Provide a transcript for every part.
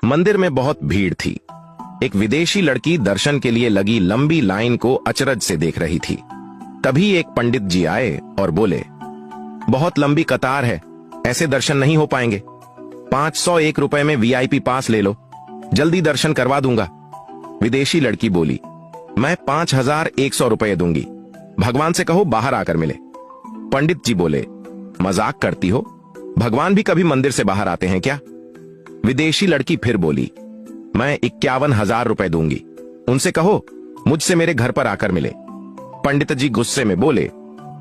मंदिर में बहुत भीड़ थी। एक विदेशी लड़की दर्शन के लिए लगी लंबी लाइन को अचरज से देख रही थी। तभी एक पंडित जी आए और बोले, बहुत लंबी कतार है, ऐसे दर्शन नहीं हो पाएंगे। 501 रुपए में वीआईपी पास ले लो, जल्दी दर्शन करवा दूंगा। विदेशी लड़की बोली, मैं 5100 रुपए दूंगी, भगवान से कहो बाहर आकर मिले। पंडित जी बोले, मजाक करती हो, भगवान भी कभी मंदिर से बाहर आते हैं क्या? विदेशी लड़की फिर बोली, मैं 51,000 रुपए दूंगी, उनसे कहो मुझसे मेरे घर पर आकर मिले। पंडित जी गुस्से में बोले,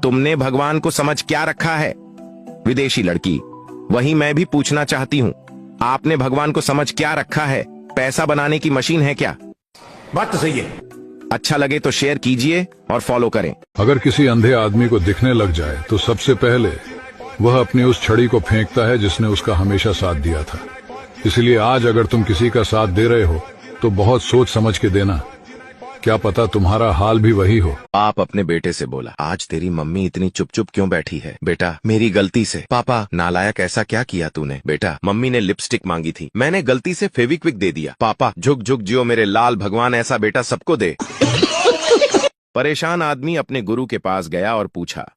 तुमने भगवान को समझ क्या रखा है? विदेशी लड़की, वही मैं भी पूछना चाहती हूँ, आपने भगवान को समझ क्या रखा है? पैसा बनाने की मशीन है क्या? बात तो सही है। अच्छा लगे तो शेयर कीजिए और फॉलो करें। अगर किसी अंधे आदमी को दिखने लग जाए तो सबसे पहले वह अपनी उस छड़ी को फेंकता है जिसने उसका हमेशा साथ दिया था। इसलिए आज अगर तुम किसी का साथ दे रहे हो तो बहुत सोच समझ के देना, क्या पता तुम्हारा हाल भी वही हो। आप अपने बेटे से बोला, आज तेरी मम्मी इतनी चुप चुप क्यों बैठी है? बेटा, मेरी गलती से। पापा, नालायक, ऐसा क्या किया तूने? बेटा, मम्मी ने लिपस्टिक मांगी थी, मैंने गलती से फेविक्विक दे दिया। पापा, झुक झुक जियो मेरे लाल, भगवान ऐसा बेटा सबको दे। परेशान आदमी अपने गुरु के पास गया और पूछा,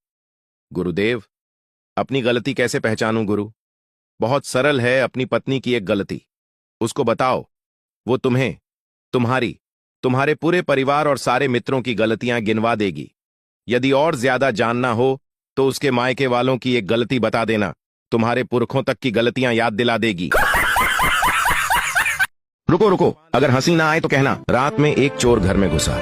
गुरुदेव, अपनी गलती कैसे पहचानूं गुरु? बहुत सरल है, अपनी पत्नी की एक गलती, उसको बताओ, वो तुम्हें, तुम्हारे पूरे परिवार और सारे मित्रों की गलतियां गिनवा देगी। यदि और ज्यादा जानना हो तो उसके मायके वालों की एक गलती बता देना, तुम्हारे पुरखों तक की गलतियां याद दिला देगी। रुको रुको, अगर हंसी ना आए तो कहना। रात में एक चोर घर में घुसा,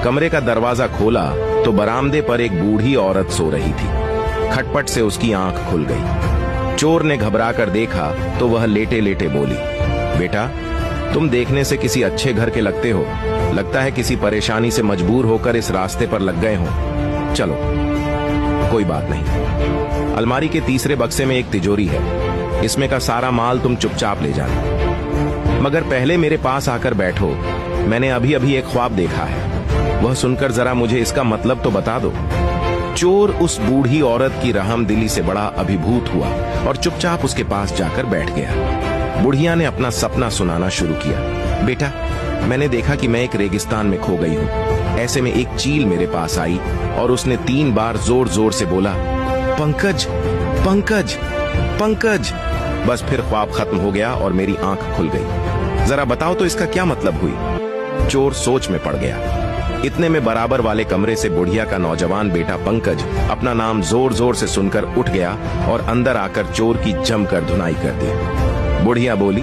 कमरे का दरवाजा खोला तो बरामदे पर एक बूढ़ी औरत सो रही थी। खटपट से उसकी आंख खुल गई। चोर ने घबराकर देखा तो वह लेटे लेटे बोली, बेटा, तुम देखने से किसी अच्छे घर के लगते हो, लगता है किसी परेशानी से मजबूर होकर इस रास्ते पर लग गए हो। चलो, कोई बात नहीं। अलमारी के तीसरे बक्से में एक तिजोरी है, इसमें का सारा माल तुम चुपचाप ले जाना, मगर पहले मेरे पास आकर बैठो, मैंने अभी अभी एक ख्वाब देखा है, वह सुनकर जरा मुझे इसका मतलब तो बता दो। चोर उस बूढ़ी औरत की रहमदिली से बड़ा अभिभूत हुआ और चुपचाप उसके पास जाकर बैठ गया। बुढ़िया ने अपना सपना सुनाना शुरू किया, बेटा, मैंने देखा कि मैं एक रेगिस्तान में खो गई हूँ। ऐसे में एक चील मेरे पास आई और उसने 3 बार जोर जोर से बोला, पंकज, पंकज, पंकज। बस फिर ख्वाब खत्म हो गया और मेरी आंख खुल गई। जरा बताओ तो इसका क्या मतलब हुई? चोर सोच में पड़ गया। इतने में बराबर वाले कमरे से बुढ़िया का नौजवान बेटा पंकज अपना नाम जोर जोर से सुनकर उठ गया और अंदर आकर चोर की जमकर धुनाई कर दी। बुढ़िया बोली,